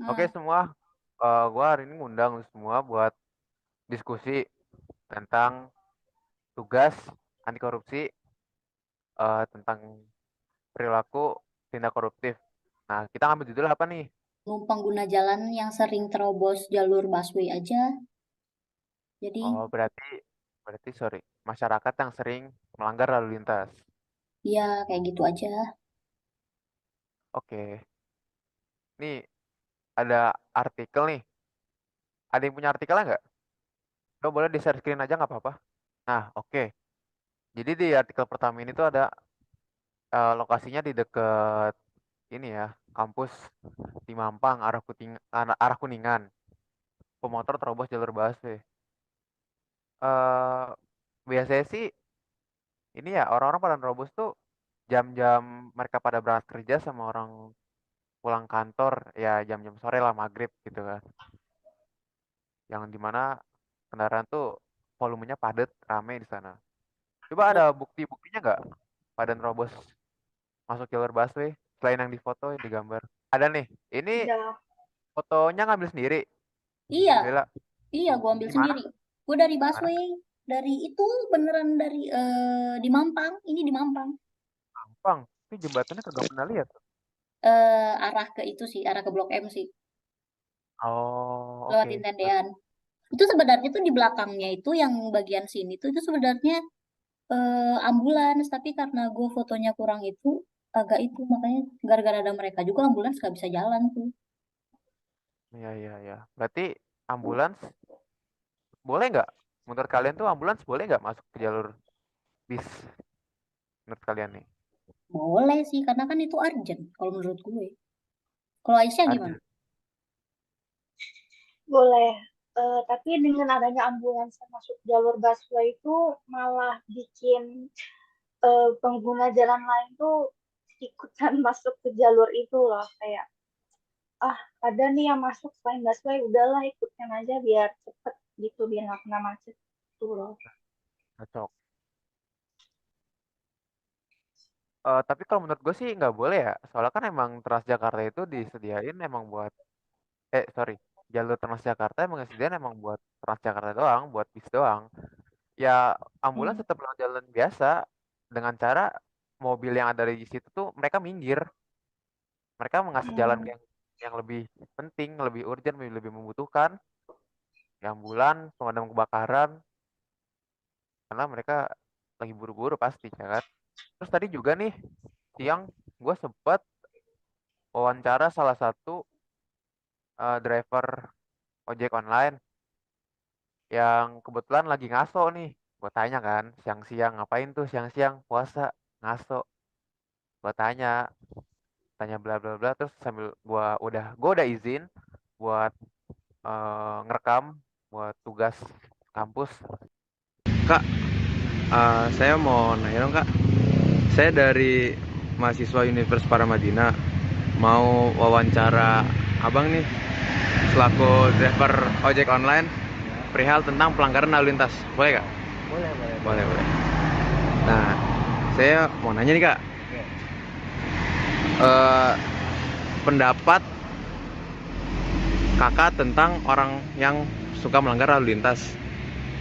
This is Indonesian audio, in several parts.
Oke Nah, semua, gue hari ini ngundang lu semua buat diskusi tentang tugas anti korupsi, tentang perilaku tindak koruptif. Nah, kita ngambil judul apa nih? numpang guna jalan yang sering terobos jalur busway aja. Jadi, Oh, berarti sorry, masyarakat yang sering melanggar lalu lintas. ya kayak gitu aja. Oke, nih ada artikel nih. Ada yang punya artikelnya nggak? Lo boleh di share screen aja nggak apa-apa. Nah, oke. Jadi di artikel pertama ini tuh ada lokasinya di deket ini ya, kampus di Mampang, arah Kuningan. Pemotor terobos jalur busway. eh Biasanya sih ini ya orang-orang pada nerobos tuh jam-jam mereka pada berangkat kerja sama orang pulang kantor ya jam-jam sore lah maghrib gitu kan. Yang dimana kendaraan tuh volumenya padat, rame di sana. Coba ada bukti-buktinya nggak pada nerobos masuk jalur busway selain yang di foto yang digambar? Ada nih. Ini Iya. fotonya ngambil sendiri, Iya, Bella. iya, gua ambil Di mana? sendiri. Gua dari Mana? busway, dari itu beneran dari di Mampang. Ini di Mampang. Gampang. Ini jembatannya kagak pernah lihat. Arah ke itu sih, arah ke Blok M sih, Oh, oke. lewatin tendean. Itu sebenarnya tuh di belakangnya itu yang bagian sini tuh itu sebenarnya ambulans, tapi karena gue fotonya kurang itu agak itu makanya gara-gara ada mereka juga ambulans gak bisa jalan tuh. Iya, iya, iya. Berarti ambulans boleh nggak? Menurut kalian tuh ambulans boleh nggak masuk ke jalur bis? Menurut kalian nih? Boleh sih karena kan itu urgent kalau menurut gue. Kalau Aisyah gimana? Arjen. Boleh. Tapi dengan adanya ambulans yang masuk jalur busway itu malah bikin pengguna jalan lain tuh ikutan masuk ke jalur itu loh. Kayak, ah ada nih yang masuk selain busway, udahlah ikutin aja biar cepet gitu, biar nggak kena macet gitu loh. Cocok. Tapi kalau menurut gue sih nggak boleh ya. Soalnya kan emang Transjakarta itu disediain emang buat, sorry, jalur Transjakarta emang disediain emang buat Transjakarta doang, buat bis doang. Ya ambulans Hmm. tetap lewat jalan biasa dengan cara mobil yang ada di situ tuh mereka minggir. Mereka mengasih jalan Hmm. yang lebih penting, lebih urgent, lebih membutuhkan. Ya ambulans, pemadam kebakaran, karena mereka lagi buru-buru pasti ya kan. Terus tadi juga nih siang gue sempet wawancara salah satu driver ojek online yang kebetulan lagi ngaso nih. Gue tanya kan siang-siang ngapain tuh siang-siang puasa ngaso. Gue tanya bla bla bla terus sambil gue udah izin buat ngerekam buat tugas kampus. Kak, saya mau nanya dong kak. Saya dari mahasiswa Universitas Paramadina mau wawancara abang nih selaku driver ojek online perihal tentang pelanggaran lalu lintas. Boleh kak? Boleh, boleh, Boleh, boleh. boleh. Nah, saya mau nanya nih kak, Oke. eh, pendapat kakak tentang orang yang suka melanggar lalu lintas.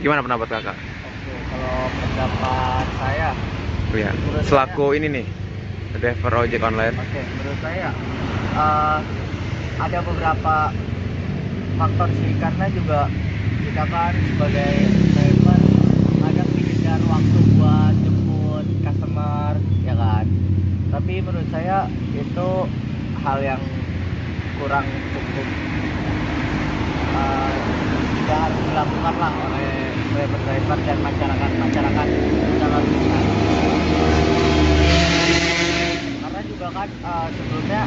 Gimana pendapat kakak? Oke, kalau pendapat saya, Ya, menurut saya, selaku ini nih, driver ojek online. oke, menurut saya eh, ada beberapa faktor sih, karena juga kita kan sebagai driver kadang mengejar waktu buat jemput customer, ya kan. Tapi menurut saya itu hal yang kurang cukup eh, tidak harus dilakukan lah oleh driver-driver dan masyarakat-masyarakat dalam lintas. Karena juga kan sebelumnya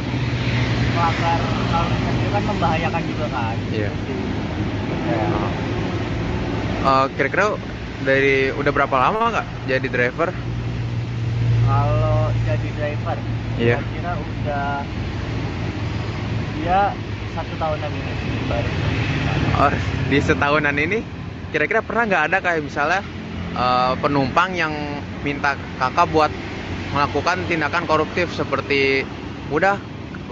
melanggar lalu lintas itu kan membahayakan juga kan. Iya. Itu sih. Ya. Kira-kira dari udah berapa lama nggak jadi driver? Kalau jadi driver, Iya. kira-kira udah dia 1 tahunan ini baru. Oh, di setahunan ini kira-kira pernah nggak ada kayak misalnya penumpang yang minta kakak buat melakukan tindakan koruptif seperti udah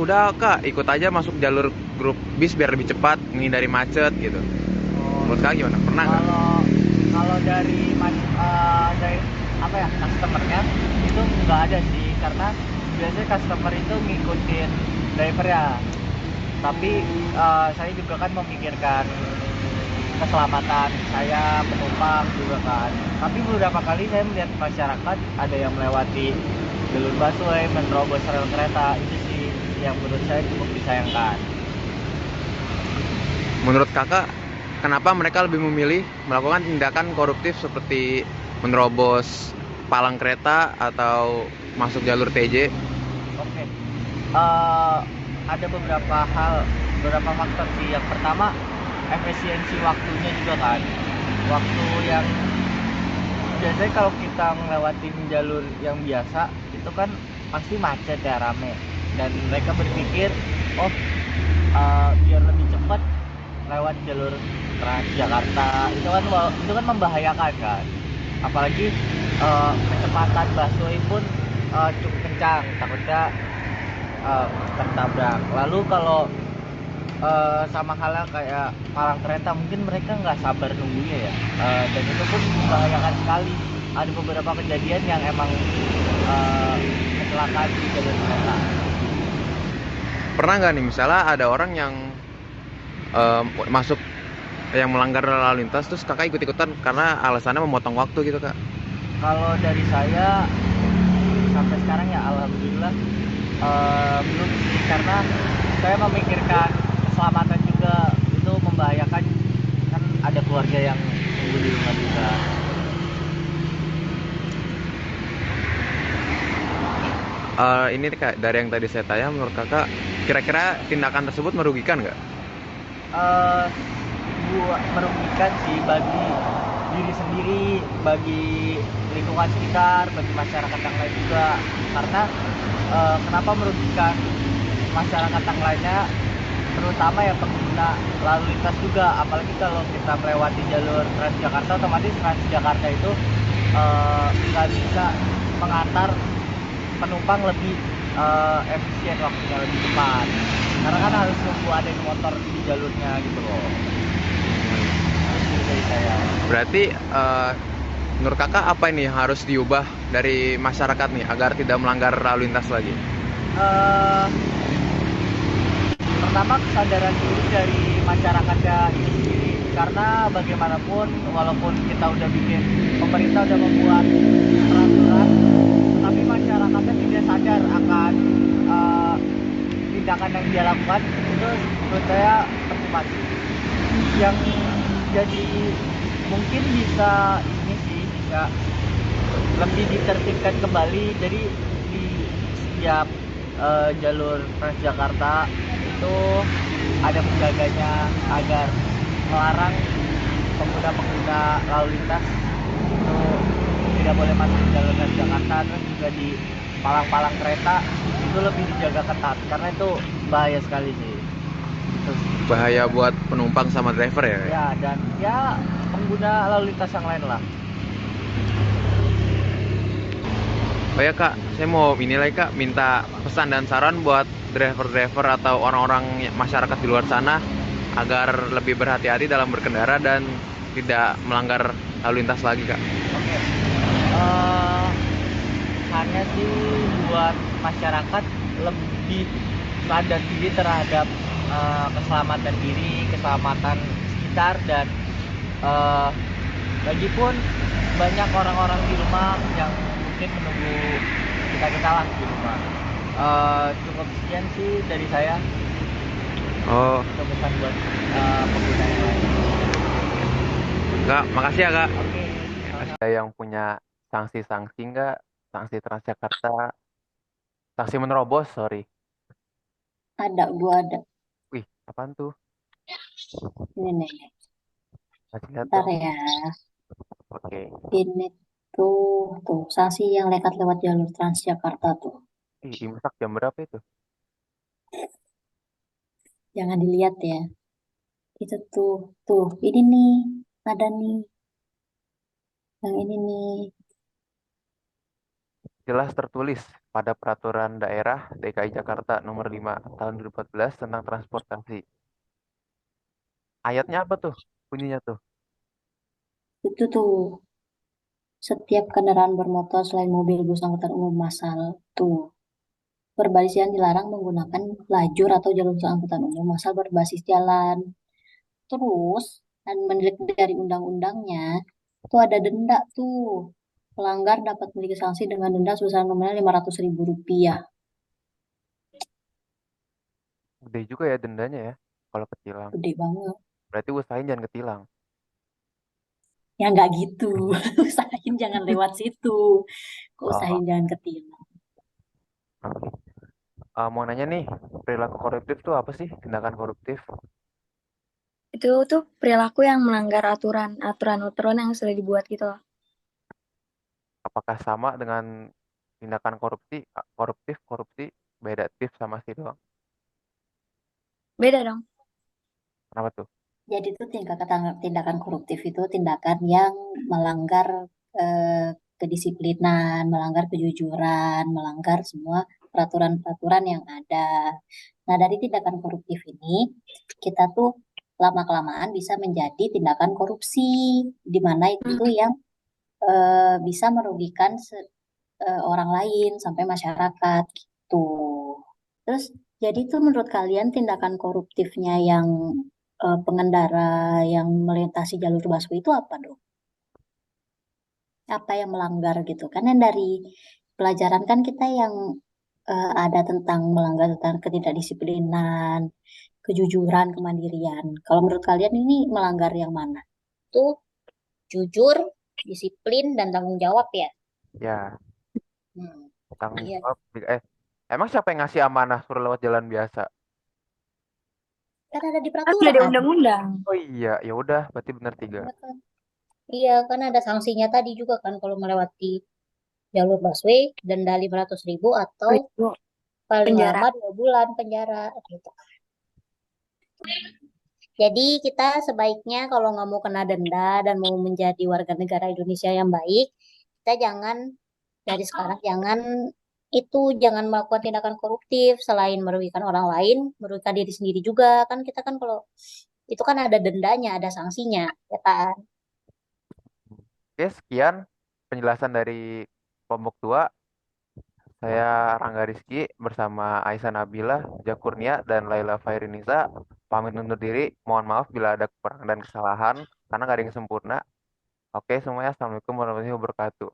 udah kak ikut aja masuk jalur grup bis biar lebih cepat menghindari macet gitu. Oh, Menurut kak gimana? Pernah nggak? kalau kalau dari apa ya, customernya itu nggak ada sih, karena biasanya customer itu ngikutin driver ya. Tapi saya juga kan memikirkan keselamatan saya, penumpang juga kan. Tapi beberapa kali saya melihat masyarakat ada yang melewati jalur busway, menerobos rel kereta. Itu sih yang menurut saya cukup disayangkan. Menurut kakak, kenapa mereka lebih memilih melakukan tindakan koruptif seperti menerobos palang kereta atau masuk jalur TJ? Oke. Ada beberapa faktor sih. Yang pertama, efisiensi waktunya juga kan. Waktu yang biasanya kalau kita ngelewatin jalur yang biasa itu kan pasti macet ya, rame. Dan mereka berpikir, oh biar lebih cepat lewat jalur Transjakarta. Itu kan membahayakan kan. Apalagi kecepatan busway pun cukup kencang, takutnya tertabrak. Lalu kalau sama halnya kayak palang kereta, mungkin mereka nggak sabar nunggunya ya. Dan itu pun membahayakan sekali. Ada beberapa kejadian yang emang kecelakaan di jalur kereta. Pernah nggak nih misalnya ada orang yang masuk yang melanggar lalu lintas terus kakak ikut-ikutan karena alasannya memotong waktu gitu kak? Kalau dari saya sampai sekarang ya alhamdulillah belum sih, karena saya memikirkan keselamatan juga. Itu membahayakan, kan ada keluarga yang tunggu di rumah juga. Ini kak dari yang tadi saya tanya, menurut kakak kira-kira tindakan tersebut merugikan nggak? eh Merugikan sih bagi diri sendiri, bagi lingkungan sekitar, bagi masyarakat yang lain juga. Karena kenapa merugikan masyarakat yang lainnya, terutama ya pengguna lalu lintas juga. Apalagi kalau kita melewati jalur Transjakarta, otomatis Transjakarta itu nggak bisa mengantar penumpang lebih efisien, waktunya lebih cepat, karena kan harus nunggu ada yang motor di jalurnya gitu loh. Itu dari saya. Berarti menurut kakak apa ini yang harus diubah dari masyarakat nih agar tidak melanggar lalu lintas lagi? eh Pertama, kesadaran diri dari masyarakatnya itu sendiri, karena bagaimanapun walaupun kita udah bikin, pemerintah udah membuat peraturan, tapi masyarakatnya tidak sadar akan tindakan yang dia lakukan. Itu menurut saya percuma sih. Yang jadi mungkin bisa lebih ditertibkan kembali. Jadi di setiap jalur Transjakarta itu ada penjaganya, agar melarang pengguna-pengguna lalu lintas itu tidak boleh masuk di jalur Transjakarta. Terus juga di palang-palang kereta itu lebih dijaga ketat, karena itu bahaya sekali sih. Itu sih. Bahaya buat penumpang sama driver ya? Ya, dan ya pengguna lalu lintas yang lain lah. Oh ya kak, saya mau ini lagi kak, minta pesan dan saran buat driver-driver atau orang-orang masyarakat di luar sana agar lebih berhati-hati dalam berkendara dan tidak melanggar lalu lintas lagi kak. Oke. Hanya sih buat masyarakat lebih sadar diri terhadap keselamatan diri, keselamatan sekitar, dan eh, lagipun banyak orang-orang di rumah yang mungkin menunggu kita lah di rumah. Cukup sekian sih dari saya. Oh Itu pesan buat pengguna yang lain. kak, makasih ya kak. Oke. Ada yang punya sanksi-sanksi nggak? Sanksi Transjakarta, sanksi menerobos, sorry. Ada, gua ada. Wih, apaan tuh? Ini nih, Kasih lihat ntar dong. ya. Oke. Ini tuh sanksi yang nekat lewat jalur Transjakarta tuh. Imsak jam berapa itu? Jangan dilihat ya. Itu tuh, ini nih, ada nih, yang ini nih. Jelas tertulis pada peraturan daerah DKI Jakarta nomor 5 tahun 2014 tentang transportasi. Ayatnya apa tuh? Bunyinya tuh. Itu tuh setiap kendaraan bermotor selain mobil, bus, angkutan umum massal tuh berbasis jalan dilarang menggunakan lajur atau jalur angkutan umum massal berbasis jalan. Terus, dan mendelik dari undang-undangnya, itu ada denda tuh. Pelanggar dapat memiliki sanksi dengan denda sebesar nominal Rp500.000. Gede juga ya dendanya ya kalau ketilang. Gede banget. Berarti usahain jangan ketilang. Ya nggak gitu. Usahain jangan lewat situ. Oh, Usahain jangan ketilang. oke. Mau nanya nih, perilaku koruptif tuh apa sih? Tindakan koruptif? Itu tuh perilaku yang melanggar aturan-aturan yang sudah dibuat gitu loh. Apakah sama dengan tindakan korupsi? Koruptif, korupsi, beda tips sama sih doang. Beda dong. Kenapa tuh? Jadi itu tindakan koruptif itu tindakan yang melanggar kedisiplinan, melanggar kejujuran, melanggar semua peraturan-peraturan yang ada. Nah, dari tindakan koruptif ini, kita tuh lama-kelamaan bisa menjadi tindakan korupsi, di mana itu yang bisa merugikan orang lain sampai masyarakat gitu. Terus, jadi itu menurut kalian tindakan koruptifnya yang pengendara yang melintasi jalur busway itu apa dong? Apa yang melanggar gitu? Karena dari pelajaran kan kita yang ada tentang melanggar tentang ketidakdisiplinan, kejujuran, kemandirian. Kalau menurut kalian ini melanggar yang mana? Tuh jujur, disiplin, dan tanggung jawab ya. Ya, Hmm, tanggung iya. jawab. Emang siapa yang ngasih amanah suruh lewat jalan biasa? Kan ada di Kan udah ada peraturan. undang-undang. Oh iya, ya udah, berarti benar 3. Iya kan? Iya, kan ada sanksinya tadi juga kan kalau melewati jalur busway, denda 500.000 atau Ribu paling penjara. lama 2 bulan penjara gitu. Jadi kita sebaiknya kalau nggak mau kena denda dan mau menjadi warga negara Indonesia yang baik, kita jangan dari sekarang jangan melakukan tindakan koruptif selain merugikan orang lain, merugikan diri sendiri juga kan kita kan kalau itu kan ada dendanya, ada sanksinya, ya kan? Oke, sekian penjelasan dari kelompok 2. Saya Rangga Rizky bersama Aisyah Nabila, Jakurnia, dan Laila Fairinisa pamit undur diri. Mohon maaf bila ada kekurangan dan kesalahan, karena nggak ada yang sempurna. Oke semuanya, Assalamualaikum warahmatullahi wabarakatuh.